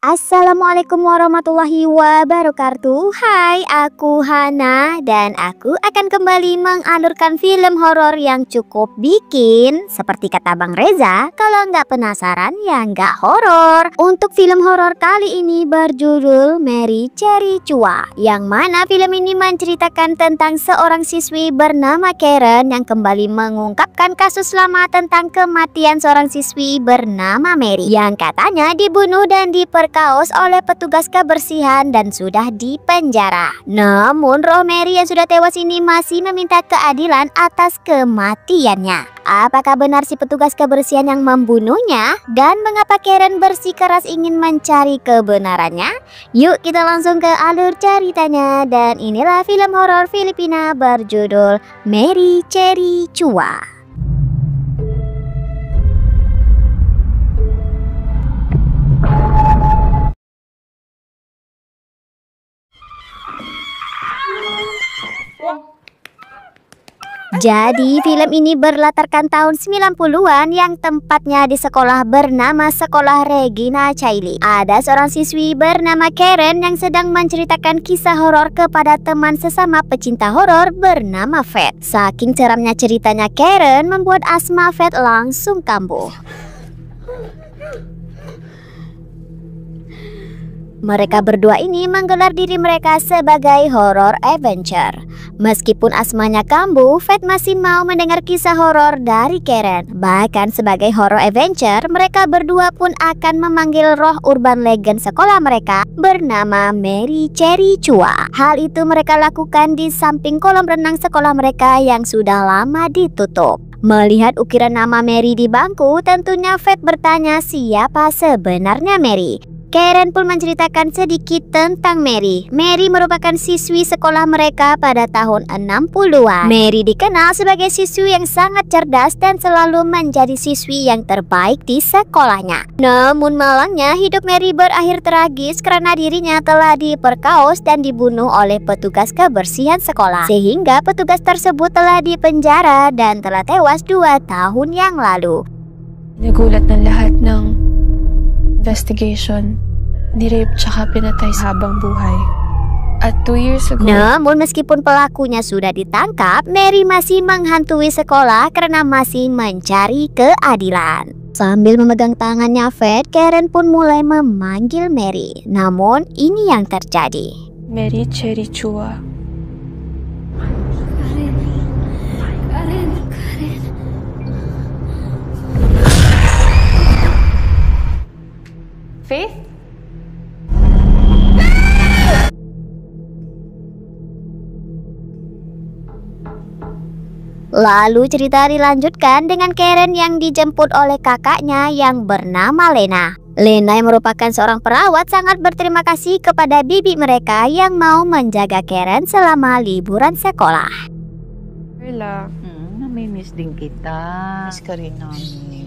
Assalamualaikum warahmatullahi wabarakatuh. Hai, aku Hana dan aku akan kembali mengalurkan film horor yang cukup bikin. Seperti kata Bang Reza, kalau nggak penasaran ya nggak horor. Untuk film horor kali ini berjudul Mary Cherry Chua, yang mana film ini menceritakan tentang seorang siswi bernama Karen yang kembali mengungkapkan kasus lama tentang kematian seorang siswi bernama Mary yang katanya dibunuh dan diperkaos oleh petugas kebersihan dan sudah dipenjara. Namun roh Mary yang sudah tewas ini masih meminta keadilan atas kematiannya. Apakah benar si petugas kebersihan yang membunuhnya? Dan mengapa Karen bersikeras ingin mencari kebenarannya? Yuk kita langsung ke alur ceritanya. Dan inilah film horor Filipina berjudul Mary Cherry Chua. Jadi film ini berlatarkan tahun 90-an yang tempatnya di sekolah bernama Sekolah Regina Caeli. Ada seorang siswi bernama Karen yang sedang menceritakan kisah horor kepada teman sesama pecinta horor bernama Fat. Saking seramnya ceritanya Karen membuat asma Fat langsung kambuh. Mereka berdua ini menggelar diri mereka sebagai horror adventure. Meskipun asmanya kambuh, Fat masih mau mendengar kisah horor dari Karen. Bahkan sebagai horror adventure, mereka berdua pun akan memanggil roh urban legend sekolah mereka bernama Mary Cherry Chua. Hal itu mereka lakukan di samping kolam renang sekolah mereka yang sudah lama ditutup. Melihat ukiran nama Mary di bangku, tentunya Fat bertanya siapa sebenarnya Mary. Karen pun menceritakan sedikit tentang Mary. Mary merupakan siswi sekolah mereka pada tahun 60-an. Mary dikenal sebagai siswi yang sangat cerdas dan selalu menjadi siswi yang terbaik di sekolahnya. Namun malangnya hidup Mary berakhir tragis karena dirinya telah diperkaos dan dibunuh oleh petugas kebersihan sekolah. Sehingga petugas tersebut telah dipenjara dan telah tewas 2 tahun yang lalu. Nagulat ng lahat ng investigation, ni-rape tsaka pinatay sa habang buhay. At 2 years ago... Namun meskipun pelakunya sudah ditangkap, Mary masih menghantui sekolah karena masih mencari keadilan. Sambil memegang tangannya Fat, Karen pun mulai memanggil Mary. Namun ini yang terjadi. Mary Cherry Chua. Faith? Lalu cerita dilanjutkan dengan Karen yang dijemput oleh kakaknya yang bernama Lena. Lena yang merupakan seorang perawat sangat berterima kasih kepada bibi mereka yang mau menjaga Karen selama liburan sekolah. Carla, namimiss din kita. miss ka rin namin.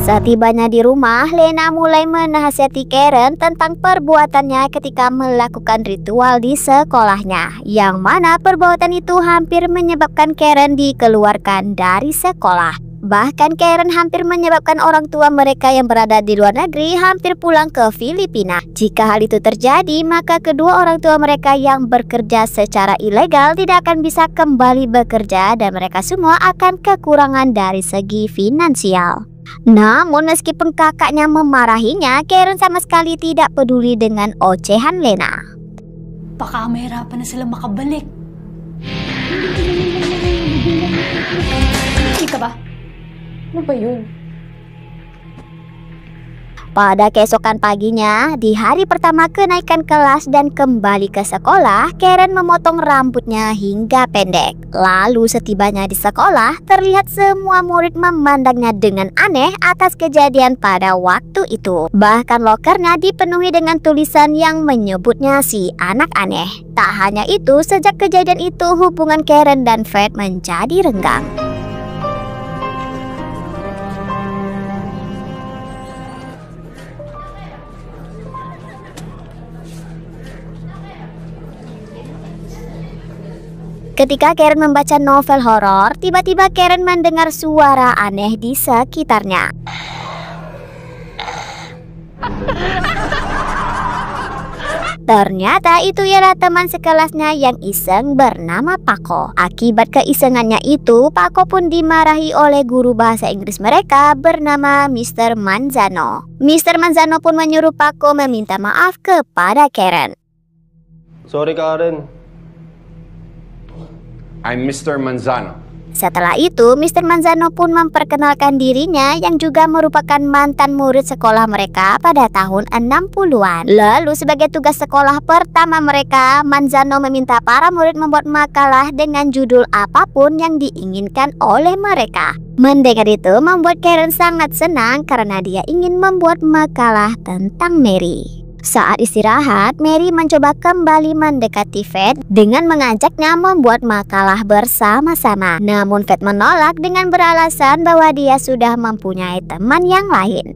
Setibanya di rumah, Lena mulai menasihati Karen tentang perbuatannya ketika melakukan ritual di sekolahnya, yang mana perbuatan itu hampir menyebabkan Karen dikeluarkan dari sekolah. Bahkan Karen hampir menyebabkan orang tua mereka yang berada di luar negeri hampir pulang ke Filipina. Jika hal itu terjadi, maka kedua orang tua mereka yang bekerja secara ilegal tidak akan bisa kembali bekerja dan mereka semua akan kekurangan dari segi finansial. Namun meskipun kakaknya memarahinya, Karen sama sekali tidak peduli dengan ocehan Lena. Baka mahirapan na sila makabalik. Hindi ka ba? Ano ba yun? Pada keesokan paginya, di hari pertama kenaikan kelas dan kembali ke sekolah, Karen memotong rambutnya hingga pendek. Lalu setibanya di sekolah, terlihat semua murid memandangnya dengan aneh atas kejadian pada waktu itu. Bahkan lokernya dipenuhi dengan tulisan yang menyebutnya si anak aneh. Tak hanya itu, sejak kejadian itu hubungan Karen dan Fat menjadi renggang. Ketika Karen membaca novel horor, tiba-tiba Karen mendengar suara aneh di sekitarnya. Ternyata itu ialah teman sekelasnya yang iseng bernama Paco. Akibat keisengannya itu, Paco pun dimarahi oleh guru bahasa Inggris mereka bernama Mr. Manzano. Mr. Manzano pun menyuruh Paco meminta maaf kepada Karen. Sorry Karen. I'm Mr. Manzano. Setelah itu, Mr. Manzano pun memperkenalkan dirinya yang juga merupakan mantan murid sekolah mereka pada tahun 60-an. Lalu sebagai tugas sekolah pertama mereka, Manzano meminta para murid membuat makalah dengan judul apapun yang diinginkan oleh mereka. Mendengar itu membuat Karen sangat senang karena dia ingin membuat makalah tentang Mary. Saat istirahat, Mary mencoba kembali mendekati Fat dengan mengajaknya membuat makalah bersama-sama. Namun Fat menolak dengan beralasan bahwa dia sudah mempunyai teman yang lain.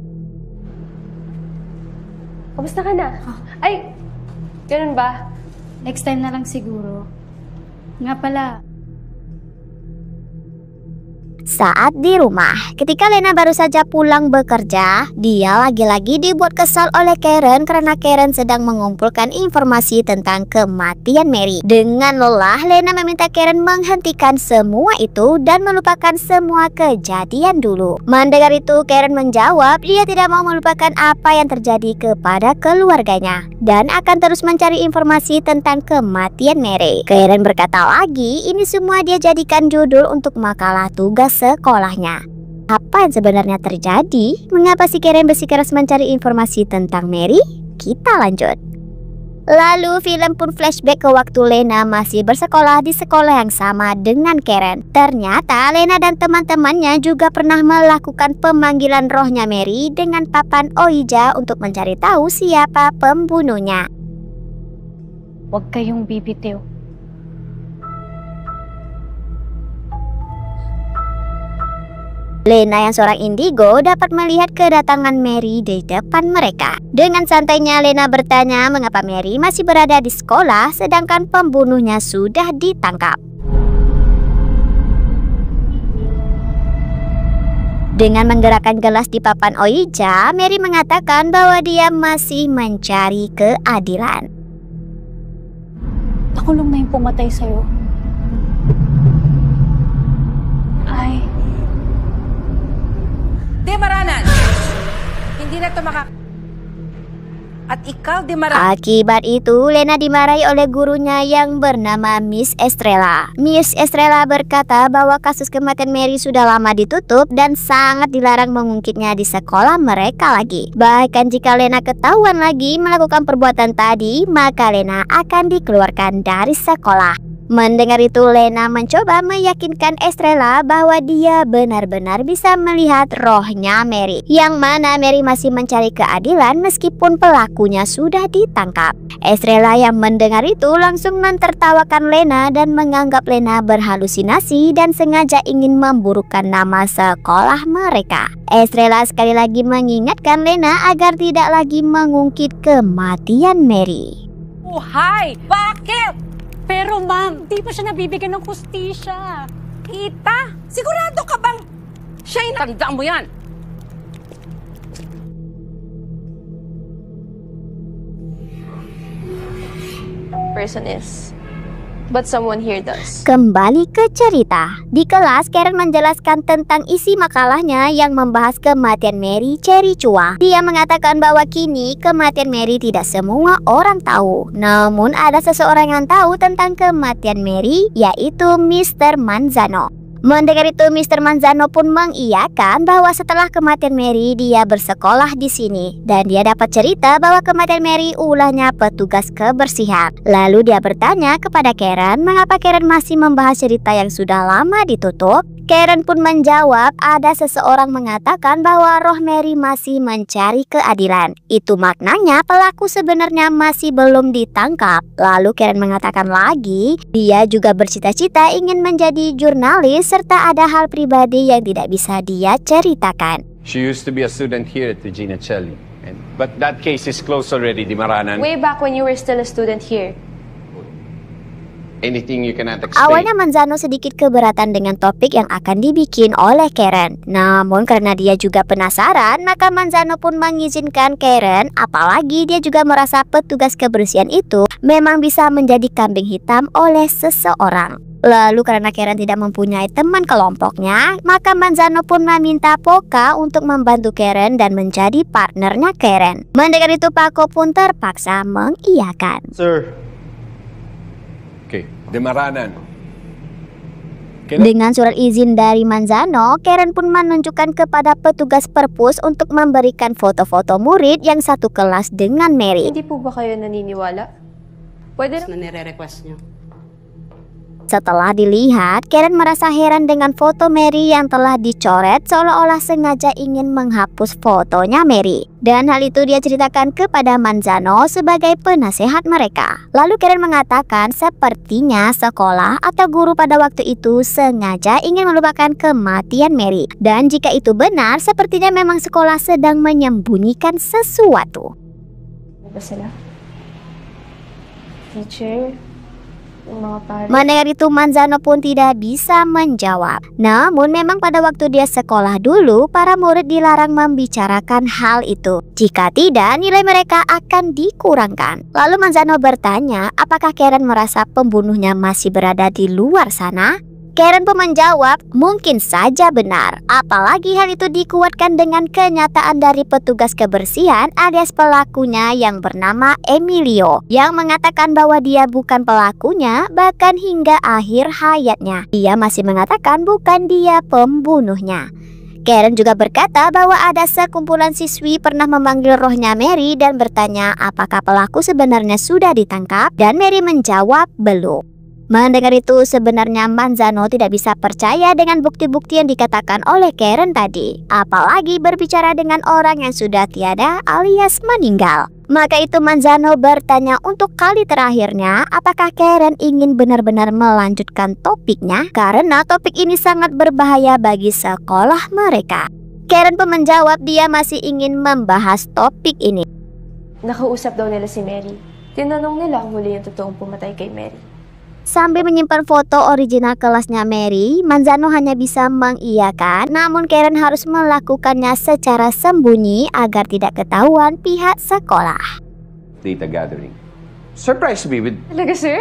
Kamusta ka na? Ay, ganun ba? Next time na lang siguro. Nga pala, Saat di rumah, ketika Lena baru saja pulang bekerja, dia lagi-lagi dibuat kesal oleh Karen karena Karen sedang mengumpulkan informasi tentang kematian Mary. Dengan lelah, Lena meminta Karen menghentikan semua itu dan melupakan semua kejadian dulu. Mendengar itu, Karen menjawab dia tidak mau melupakan apa yang terjadi kepada keluarganya dan akan terus mencari informasi tentang kematian Mary. Karen berkata lagi, ini semua dia jadikan judul untuk makalah tugas sekolahnya. Apa yang sebenarnya terjadi? Mengapa si Karen bersikeras mencari informasi tentang Mary? Kita lanjut. Lalu film pun flashback ke waktu Lena masih bersekolah di sekolah yang sama dengan Karen. Ternyata Lena dan teman-temannya juga pernah melakukan pemanggilan rohnya Mary dengan papan Ouija untuk mencari tahu siapa pembunuhnya. huwag kayong bibitiw. Lena yang seorang indigo dapat melihat kedatangan Mary di depan mereka. Dengan santainya Lena bertanya mengapa Mary masih berada di sekolah sedangkan pembunuhnya sudah ditangkap. Dengan menggerakkan gelas di papan Ouija, Mary mengatakan bahwa dia masih mencari keadilan. Nakulong na yung pumatay sa'yo. Ay, Dimaranan! Hindi na tumakak. At ikaw, Dimaranan. Akibat itu, Lena dimarahi oleh gurunya yang bernama Miss Estrella. Miss Estrella berkata bahwa kasus kematian Mary sudah lama ditutup dan sangat dilarang mengungkitnya di sekolah mereka lagi. Bahkan jika Lena ketahuan lagi melakukan perbuatan tadi, maka Lena akan dikeluarkan dari sekolah. Mendengar itu, Lena mencoba meyakinkan Estrella bahwa dia benar-benar bisa melihat rohnya Mary, yang mana Mary masih mencari keadilan meskipun pelakunya sudah ditangkap. Estrella yang mendengar itu langsung mentertawakan Lena dan menganggap Lena berhalusinasi dan sengaja ingin memburukkan nama sekolah mereka. Estrella sekali lagi mengingatkan Lena agar tidak lagi mengungkit kematian Mary. Oh, hi! Bakit? pero ma'am, di pa siya nabibigyan ng hustisya. Kita? Sigurado ka bang siya'y tandaan mo yan? Person is, but someone here does. Kembali ke cerita. Di kelas, Karen menjelaskan tentang isi makalahnya yang membahas kematian Mary Cherry Chua. Dia mengatakan bahwa kini kematian Mary tidak semua orang tahu. Namun ada seseorang yang tahu tentang kematian Mary, yaitu Mr. Manzano. Mendengar itu, Mr. Manzano pun mengiyakan bahwa setelah kematian Mary, dia bersekolah di sini. Dan dia dapat cerita bahwa kematian Mary ulahnya petugas kebersihan. Lalu dia bertanya kepada Karen, mengapa Karen masih membahas cerita yang sudah lama ditutup? Karen pun menjawab, ada seseorang mengatakan bahwa roh Mary masih mencari keadilan. Itu maknanya pelaku sebenarnya masih belum ditangkap. Lalu Karen mengatakan lagi, dia juga bercita-cita ingin menjadi jurnalis serta ada hal pribadi yang tidak bisa dia ceritakan. She used to be a student here at Regina Celli. But that case is closed already, Dimaranan. Way back when you were still a student here. anything you cannot explain. Awalnya Manzano sedikit keberatan dengan topik yang akan dibikin oleh Karen. Namun karena dia juga penasaran, maka Manzano pun mengizinkan Karen. Apalagi dia juga merasa petugas kebersihan itu memang bisa menjadi kambing hitam oleh seseorang. Lalu karena Karen tidak mempunyai teman kelompoknya, maka Manzano pun meminta Poca untuk membantu Karen dan menjadi partnernya Karen. Mendengar itu Paco pun terpaksa mengiyakan. Sir, Okay, Demaranan. Dengan surat izin dari Manzano, Karen pun menunjukkan kepada petugas perpus untuk memberikan foto-foto murid yang satu kelas dengan Mary. Hindi po ba kayo naniniwala? Pwede Na nire-request niyo. Setelah dilihat, Karen merasa heran dengan foto Mary yang telah dicoret seolah-olah sengaja ingin menghapus fotonya Mary. Dan hal itu dia ceritakan kepada Manzano sebagai penasehat mereka. Lalu Karen mengatakan sepertinya sekolah atau guru pada waktu itu sengaja ingin melupakan kematian Mary. Dan jika itu benar, sepertinya memang sekolah sedang menyembunyikan sesuatu. ba sila? Teacher? Mga pare? Mendengar itu Manzano pun tidak bisa menjawab. Namun memang pada waktu dia sekolah dulu, para murid dilarang membicarakan hal itu. Jika tidak, nilai mereka akan dikurangkan. Lalu Manzano bertanya, apakah Karen merasa pembunuhnya masih berada di luar sana? Karen pun menjawab, mungkin saja benar. Apalagi hal itu dikuatkan dengan kenyataan dari petugas kebersihan alias pelakunya yang bernama Emilio, yang mengatakan bahwa dia bukan pelakunya bahkan hingga akhir hayatnya. Dia masih mengatakan bukan dia pembunuhnya. Karen juga berkata bahwa ada sekumpulan siswi pernah memanggil rohnya Mary dan bertanya apakah pelaku sebenarnya sudah ditangkap, dan Mary menjawab belum. Mendengar itu sebenarnya Manzano tidak bisa percaya dengan bukti-bukti yang dikatakan oleh Karen tadi. Apalagi berbicara dengan orang yang sudah tiada alias meninggal. Maka itu Manzano bertanya untuk kali terakhirnya apakah Karen ingin benar-benar melanjutkan topiknya karena topik ini sangat berbahaya bagi sekolah mereka. Karen pun menjawab dia masih ingin membahas topik ini. Nakausap daw nila si Mary. Tinanong nila kung muli yung totoong pumatay kay Mary. Sambil menyimpan foto original kelasnya Mary, Manzano hanya bisa mengiyakan, namun Karen harus melakukannya secara sembunyi agar tidak ketahuan pihak sekolah. Data gathering. Surprised me with Talaga, sir?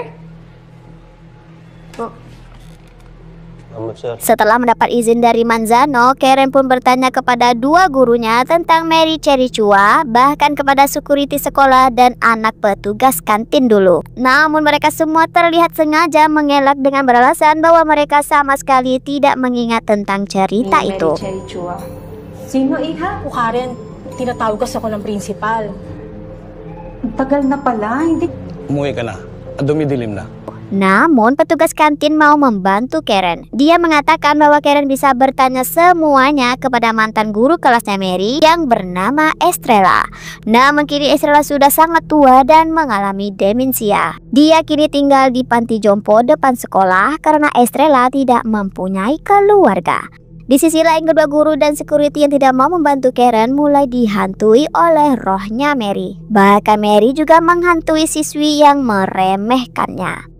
sir. Setelah mendapat izin dari Manzano, Karen pun bertanya kepada dua gurunya tentang Mary Cherichua, bahkan kepada security sekolah dan anak petugas kantin dulu. Namun mereka semua terlihat sengaja mengelak dengan beralasan bahwa mereka sama sekali tidak mengingat tentang cerita Ni itu. Mary Cherichua. Sino, Iha? O Karen, tinatawag kasi ako ng principal. Tagal na pala, hindi. Umuwi ka na. At dumidilim na. Namun petugas kantin mau membantu Karen. Dia mengatakan bahwa Karen bisa bertanya semuanya kepada mantan guru kelasnya Mary yang bernama Estrella. Namun kini Estrella sudah sangat tua dan mengalami demensia. Dia kini tinggal di panti jompo depan sekolah karena Estrella tidak mempunyai keluarga. Di sisi lain, kedua guru dan security yang tidak mau membantu Karen mulai dihantui oleh rohnya Mary. Bahkan Mary juga menghantui siswi yang meremehkannya.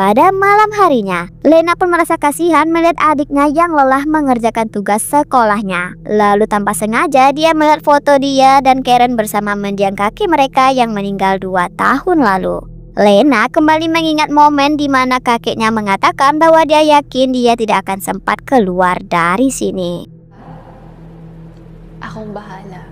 Pada malam harinya, Lena pun merasa kasihan melihat adiknya yang lelah mengerjakan tugas sekolahnya. Lalu tanpa sengaja dia melihat foto dia dan Karen bersama mendiang kakek mereka yang meninggal 2 tahun lalu. Lena kembali mengingat momen di mana kakeknya mengatakan bahwa dia yakin dia tidak akan sempat keluar dari sini. Akong bahala.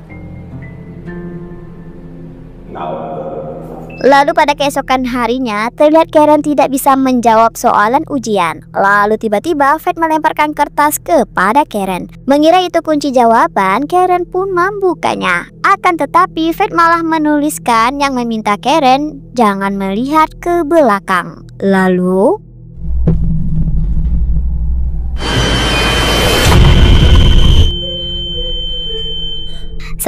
Lalu pada keesokan harinya, terlihat Karen tidak bisa menjawab soalan ujian. Lalu tiba-tiba Fred melemparkan kertas kepada Karen. Mengira itu kunci jawaban, Karen pun membukanya. Akan tetapi Fred malah menuliskan yang meminta Karen jangan melihat ke belakang. Lalu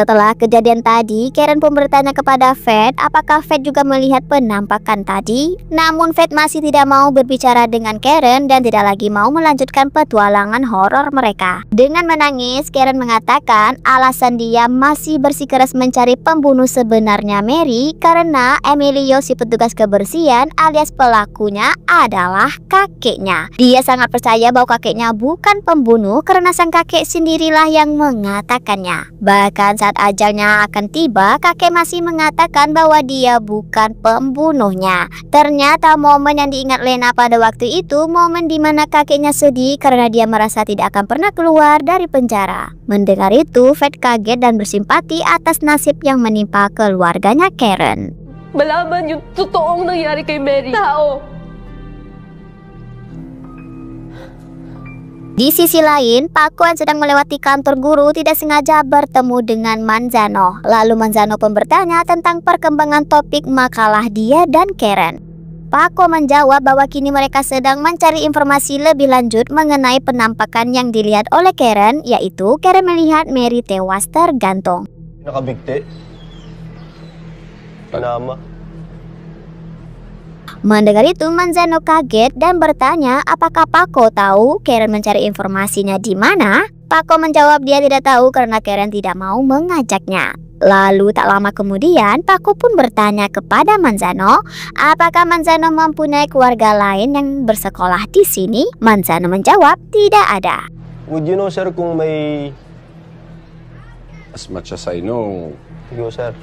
Setelah kejadian tadi, Karen pun bertanya kepada Fred apakah Fred juga melihat penampakan tadi. Namun Fred masih tidak mau berbicara dengan Karen dan tidak lagi mau melanjutkan petualangan horor mereka. Dengan menangis, Karen mengatakan alasan dia masih bersikeras mencari pembunuh sebenarnya Mary karena Emilio, si petugas kebersihan alias pelakunya, adalah kakeknya. Dia sangat percaya bahwa kakeknya bukan pembunuh karena sang kakek sendirilah yang mengatakannya. Bahkan saat ajalnya akan tiba, kakek masih mengatakan bahwa dia bukan pembunuhnya. Ternyata momen yang diingat Lena pada waktu itu momen dimana kakeknya sedih karena dia merasa tidak akan pernah keluar dari penjara. Mendengar itu, Fred kaget dan bersimpati atas nasib yang menimpa keluarganya Karen. Malaman yung totoong nangyari kay Mary. Tao. Di sisi lain, Paco yang sedang melewati kantor guru tidak sengaja bertemu dengan Manzano. Lalu Manzano pun bertanya tentang perkembangan topik makalah dia dan Karen. Paco menjawab bahwa kini mereka sedang mencari informasi lebih lanjut mengenai penampakan yang dilihat oleh Karen, yaitu Karen melihat Mary tewas tergantung. Nakabigti. Nama. Mendengar itu, Manzano kaget dan bertanya apakah Paco tahu Karen mencari informasinya di mana. Paco menjawab dia tidak tahu karena Karen tidak mau mengajaknya. Lalu tak lama kemudian, Paco pun bertanya kepada Manzano apakah Manzano mempunyai keluarga lain yang bersekolah di sini. Manzano menjawab tidak ada. Would you know, sir, kung may... As much as I know, Yo, sir.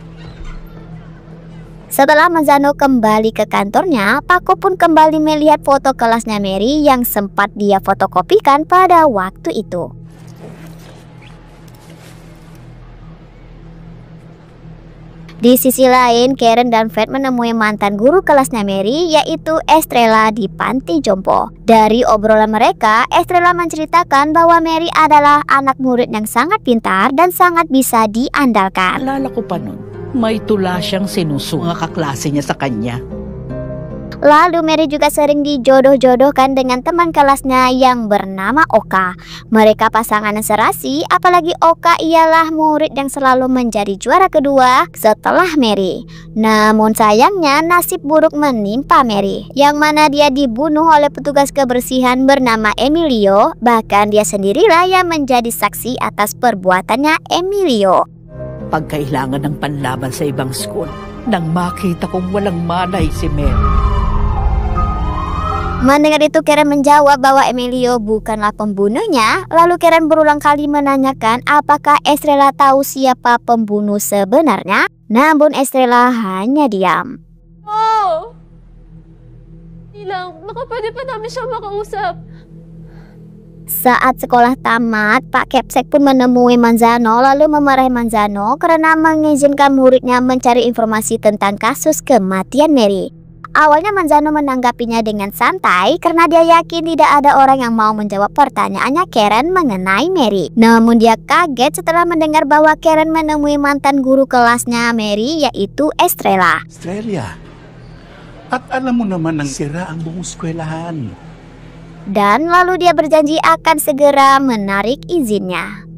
Setelah Manzano kembali ke kantornya, Paco pun kembali melihat foto kelasnya Mary yang sempat dia fotokopikan pada waktu itu. Di sisi lain, Karen dan Fred menemui mantan guru kelasnya Mary, yaitu Estrella, di panti jompo. Dari obrolan mereka, Estrella menceritakan bahwa Mary adalah anak murid yang sangat pintar dan sangat bisa diandalkan. Alala ko pa nun, may tula siyang sinusunga kaklase niya sa kanya. Lalu Mary juga sering dijodoh-jodohkan dengan teman kelasnya yang bernama Oka. Mereka pasangan yang serasi, apalagi Oka ialah murid yang selalu menjadi juara kedua setelah Mary. Namun sayangnya nasib buruk menimpa Mary, yang mana dia dibunuh oleh petugas kebersihan bernama Emilio. Bahkan dia sendirilah yang menjadi saksi atas perbuatannya Emilio. Pagkailangan ng panlaban sa ibang school, nang makita kong walang malay si Mary. Mendengar itu, Karen menjawab bahwa Emilio bukanlah pembunuhnya. Lalu Karen berulang kali menanyakan apakah Estrella tahu siapa pembunuh sebenarnya. Namun Estrella hanya diam. Oh! Hilang, baka pwede pa namin siya makausap. Saat sekolah tamat, Pak Kepsek pun menemui Manzano lalu memarahi Manzano karena mengizinkan muridnya mencari informasi tentang kasus kematian Mary. Awalnya Manzano menanggapinya dengan santai karena dia yakin tidak ada orang yang mau menjawab pertanyaannya Karen mengenai Mary. Namun dia kaget setelah mendengar bahwa Karen menemui mantan guru kelasnya Mary, yaitu Estrella. Estrella, at alam mo naman ang sira ang buong eskwelahan. Dan lalu dia berjanji akan segera menarik izinnya.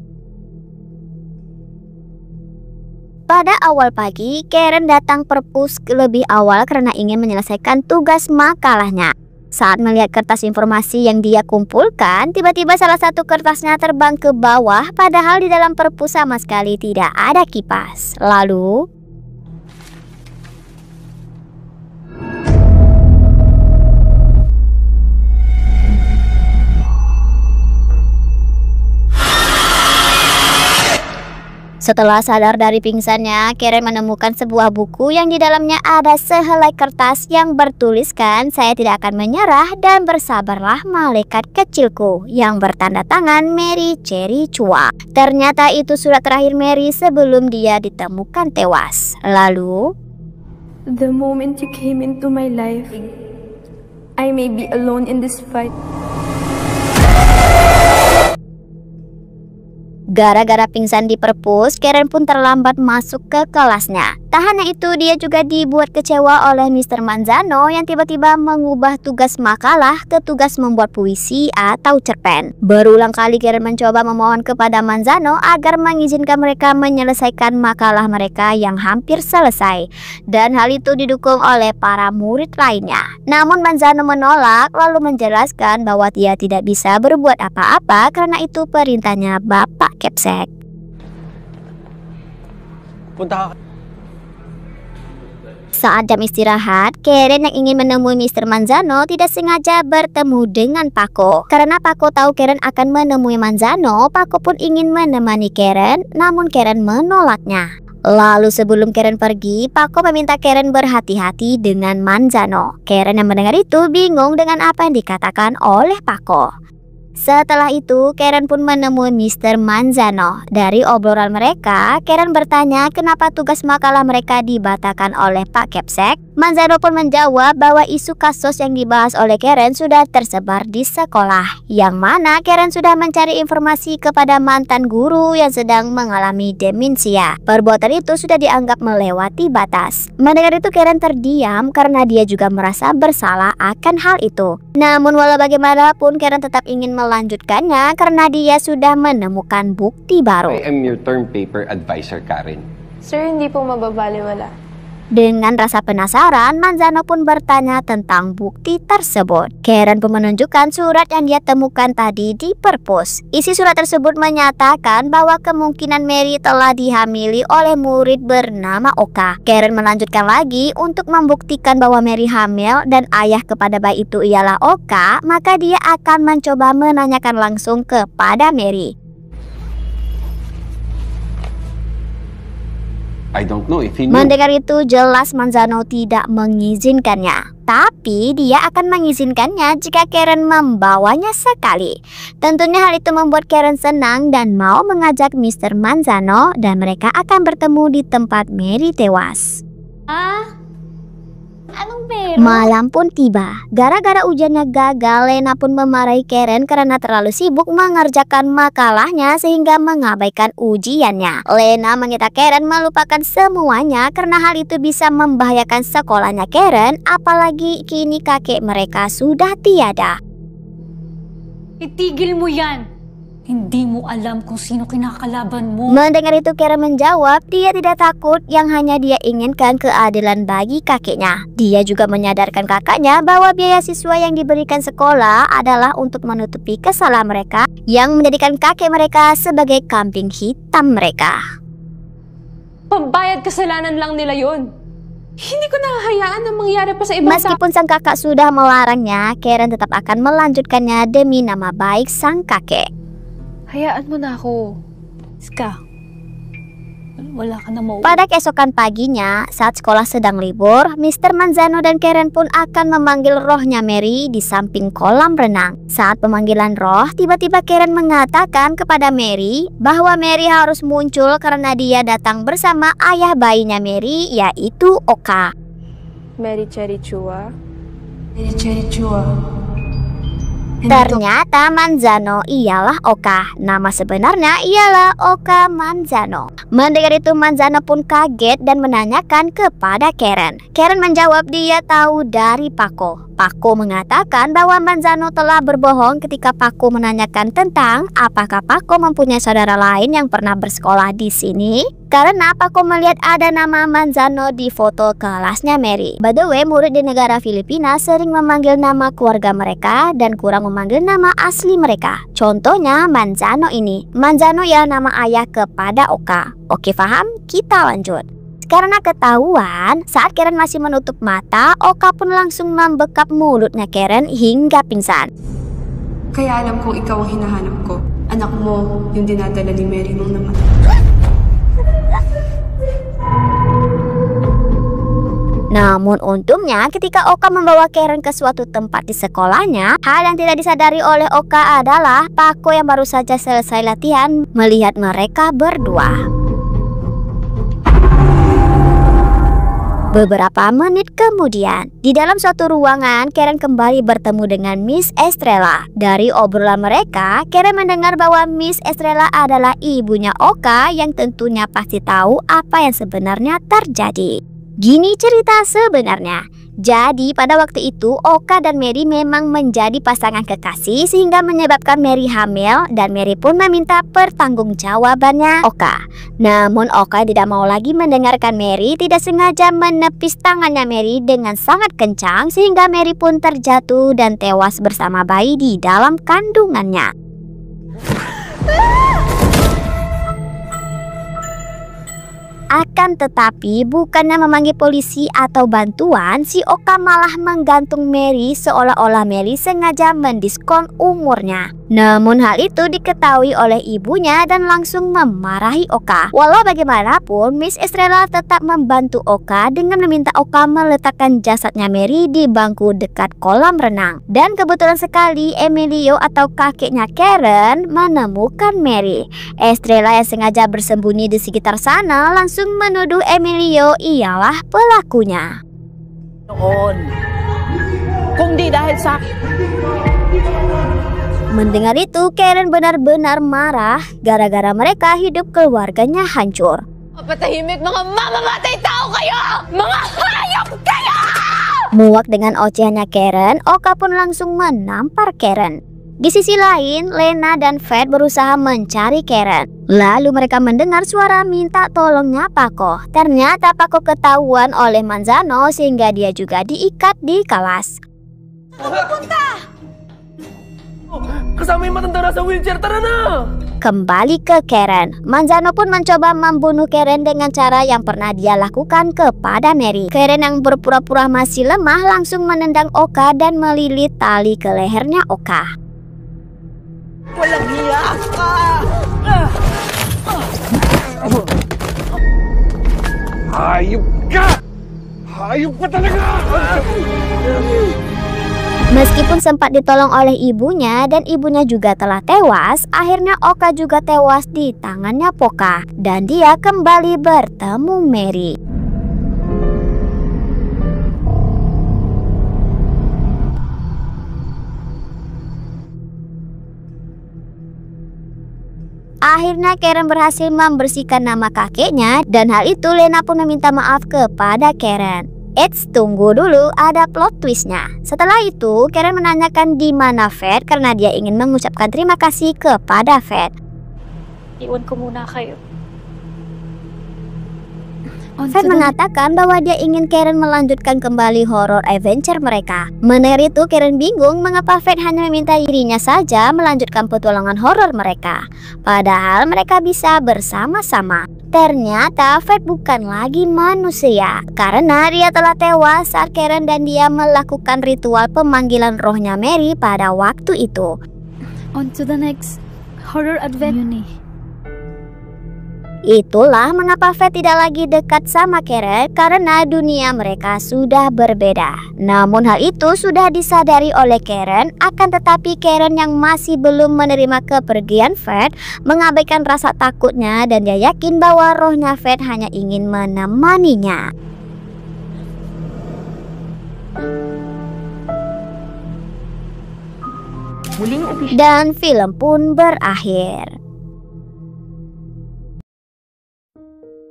Pada awal pagi, Karen datang perpus lebih awal karena ingin menyelesaikan tugas makalahnya. Saat melihat kertas informasi yang dia kumpulkan, tiba-tiba salah satu kertasnya terbang ke bawah, padahal di dalam perpus sama sekali tidak ada kipas. Lalu... Setelah sadar dari pingsannya, Karen menemukan sebuah buku yang di dalamnya ada sehelai kertas yang bertuliskan, "Saya tidak akan menyerah dan bersabarlah malaikat kecilku," yang bertanda tangan Mary Cherry Chua. Ternyata itu surat terakhir Mary sebelum dia ditemukan tewas. Lalu, "The moment you came into my life, I may be alone in this fight." Gara-gara pingsan di perpus, Karen pun terlambat masuk ke kelasnya. Tak hanya itu, dia juga dibuat kecewa oleh Mr. Manzano yang tiba-tiba mengubah tugas makalah ke tugas membuat puisi atau cerpen. Berulang kali Karen mencoba memohon kepada Manzano agar mengizinkan mereka menyelesaikan makalah mereka yang hampir selesai. Dan hal itu didukung oleh para murid lainnya. Namun Manzano menolak lalu menjelaskan bahwa dia tidak bisa berbuat apa-apa karena itu perintahnya Bapak Kepsek. Punta. Saat jam istirahat, Karen yang ingin menemui Mr. Manzano tidak sengaja bertemu dengan Paco. Karena Paco tahu Karen akan menemui Manzano, Paco pun ingin menemani Karen, namun Karen menolaknya. Lalu sebelum Karen pergi, Paco meminta Karen berhati-hati dengan Manzano. Karen yang mendengar itu bingung dengan apa yang dikatakan oleh Paco. Setelah itu, Karen pun menemui Mr. Manzano. Dari obrolan mereka, Karen bertanya kenapa tugas makalah mereka dibatalkan oleh Pak Kepsek. Manzano pun menjawab bahwa isu kasus yang dibahas oleh Karen sudah tersebar di sekolah, yang mana Karen sudah mencari informasi kepada mantan guru yang sedang mengalami demensia. Perbuatan itu sudah dianggap melewati batas. Mendengar itu, Karen terdiam karena dia juga merasa bersalah akan hal itu. Namun walau bagaimanapun, Karen tetap ingin melanjutkannya karena dia sudah menemukan bukti baru. I am your term paper advisor, Karen. Sir, hindi po mababaliwala. Dengan rasa penasaran, Manzano pun bertanya tentang bukti tersebut. Karen pun menunjukkan surat yang dia temukan tadi di perpus. Isi surat tersebut menyatakan bahwa kemungkinan Mary telah dihamili oleh murid bernama Oka. Karen melanjutkan lagi untuk membuktikan bahwa Mary hamil dan ayah kepada bayi itu ialah Oka, maka dia akan mencoba menanyakan langsung kepada Mary. I don't know if he knew. Mendengar itu jelas Manzano tidak mengizinkannya. Tapi dia akan mengizinkannya jika Karen membawanya sekali. Tentunya hal itu membuat Karen senang dan mau mengajak Mr. Manzano dan mereka akan bertemu di tempat Mary tewas. Anong meron? Malam pun tiba. Gara-gara ujiannya gagal, Lena pun memarahi Karen karena terlalu sibuk mengerjakan makalahnya sehingga mengabaikan ujiannya. Lena meminta Karen melupakan semuanya karena hal itu bisa membahayakan sekolahnya Karen, apalagi kini kakek mereka sudah tiada. Itigil mo yan! Hindi mo alam kung sino kinakalaban mo. Mendengar itu Karen menjawab dia tidak takut, yang hanya dia inginkan keadilan bagi kakeknya. Dia juga menyadarkan kakaknya bahwa biaya siswa yang diberikan sekolah adalah untuk menutupi kesalahan mereka yang menjadikan kakek mereka sebagai kambing hitam mereka. Pambayad kasalanan lang nila yon. Hindi ko nahahayaan na mangyari pa sa ibang tao. Meskipun sang kakak sudah melarangnya, Karen tetap akan melanjutkannya demi nama baik sang kakek. Hayaan mo na ako. Ska, wala ka na mau. Pada keesokan paginya, saat sekolah sedang libur, Mr. Manzano dan Karen pun akan memanggil rohnya Mary di samping kolam renang. Saat pemanggilan roh, tiba-tiba Karen mengatakan kepada Mary bahwa Mary harus muncul karena dia datang bersama ayah bayinya Mary, yaitu Oka. Mary Cherry Chua. Mary Cherry Chua. Ternyata Manzano ialah Oka. Nama sebenarnya ialah Oka Manzano. Mendengar itu Manzano pun kaget dan menanyakan kepada Karen. Karen menjawab dia tahu dari Paco. Paco mengatakan bahwa Manzano telah berbohong ketika Paco menanyakan tentang apakah Paco mempunyai saudara lain yang pernah bersekolah di sini. Karena Paco melihat ada nama Manzano di foto kelasnya Mary. By the way, murid di negara Filipina sering memanggil nama keluarga mereka dan kurang memanggil nama asli mereka. Contohnya Manzano ini. Manzano ya nama ayah kepada Oka. Oke, paham? Kita lanjut. Karena ketahuan, saat Karen masih menutup mata, Oka pun langsung membekap mulutnya Karen hingga pingsan. Kaya alam kong ikaw ang hinahanap ko. Anak mo, yung dinadala ni Mary nung namatay. Namun untungnya ketika Oka membawa Karen ke suatu tempat di sekolahnya, hal yang tidak disadari oleh Oka adalah Paco yang baru saja selesai latihan melihat mereka berdua. Beberapa menit kemudian, di dalam suatu ruangan, Karen kembali bertemu dengan Miss Estrella. Dari obrolan mereka, Karen mendengar bahwa Miss Estrella adalah ibunya Oka yang tentunya pasti tahu apa yang sebenarnya terjadi. Gini cerita sebenarnya. Jadi pada waktu itu Oka dan Mary memang menjadi pasangan kekasih sehingga menyebabkan Mary hamil dan Mary pun meminta pertanggungjawabannya Oka. Namun Oka tidak mau lagi mendengarkan Mary, tidak sengaja menepis tangannya Mary dengan sangat kencang sehingga Mary pun terjatuh dan tewas bersama bayi di dalam kandungannya. Akan tetapi bukannya memanggil polisi atau bantuan, si Oka malah menggantung Mary seolah-olah Mary sengaja mendiskon umurnya. Namun hal itu diketahui oleh ibunya dan langsung memarahi Oka. Walau bagaimanapun, Miss Estrella tetap membantu Oka dengan meminta Oka meletakkan jasadnya Mary di bangku dekat kolam renang. Dan kebetulan sekali Emilio atau kakeknya Karen menemukan Mary. Estrella yang sengaja bersembunyi di sekitar sana langsung menuduh Emilio ialah pelakunya. Kung di dahil sa... Mendengar itu, Karen benar-benar marah gara-gara mereka hidup keluarganya hancur. Patahimik mga mamamatay tao kayo! Mga hayop kayo! Muak dengan ocehannya Karen, Oka pun langsung menampar Karen. Di sisi lain, Lena dan Fred berusaha mencari Karen. Lalu mereka mendengar suara minta tolongnya Paco. Ternyata Paco ketahuan oleh Manzano sehingga dia juga diikat di kelas. Kasama yung matanda sa wheelchair, tara na! Kembali ke Karen, Manzano pun mencoba membunuh Karen dengan cara yang pernah dia lakukan kepada Mary. Karen yang berpura-pura masih lemah langsung menendang Oka dan melilit tali ke lehernya Oka. Walang hiya ka! Hayop ka! Hayop ka talaga! Meskipun sempat ditolong oleh ibunya dan ibunya juga telah tewas, akhirnya Oka juga tewas di tangannya Poka dan dia kembali bertemu Mary. Akhirnya Karen berhasil membersihkan nama kakeknya dan hal itu Lena pun meminta maaf kepada Karen. Eits, tunggu dulu, ada plot twistnya. Setelah itu Karen menanyakan di mana Fred karena dia ingin mengucapkan terima kasih kepada Fred. Iwan ko muna kayo. Fred mengatakan bahwa dia ingin Karen melanjutkan kembali horror adventure mereka. Mendengar itu Karen bingung mengapa Fred hanya meminta dirinya saja melanjutkan petualangan horror mereka. Padahal mereka bisa bersama-sama. Ternyata Fred bukan lagi manusia karena dia telah tewas saat Karen dan dia melakukan ritual pemanggilan rohnya Mary pada waktu itu. On to the next horror adventure. Itulah mengapa Fred tidak lagi dekat sama Karen karena dunia mereka sudah berbeda. Namun hal itu sudah disadari oleh Karen, akan tetapi Karen yang masih belum menerima kepergian Fred mengabaikan rasa takutnya dan dia yakin bahwa rohnya Fred hanya ingin menemaninya. Dan film pun berakhir.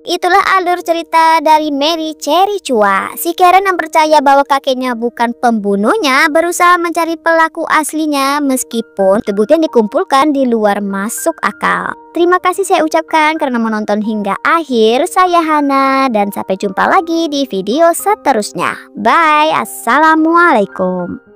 Itulah alur cerita dari Mary Cherry Chua. Si Karen yang percaya bahwa kakeknya bukan pembunuhnya berusaha mencari pelaku aslinya meskipun bukti yang dikumpulkan di luar masuk akal. Terima kasih saya ucapkan karena menonton hingga akhir. Saya Hana dan sampai jumpa lagi di video seterusnya. Bye, assalamualaikum.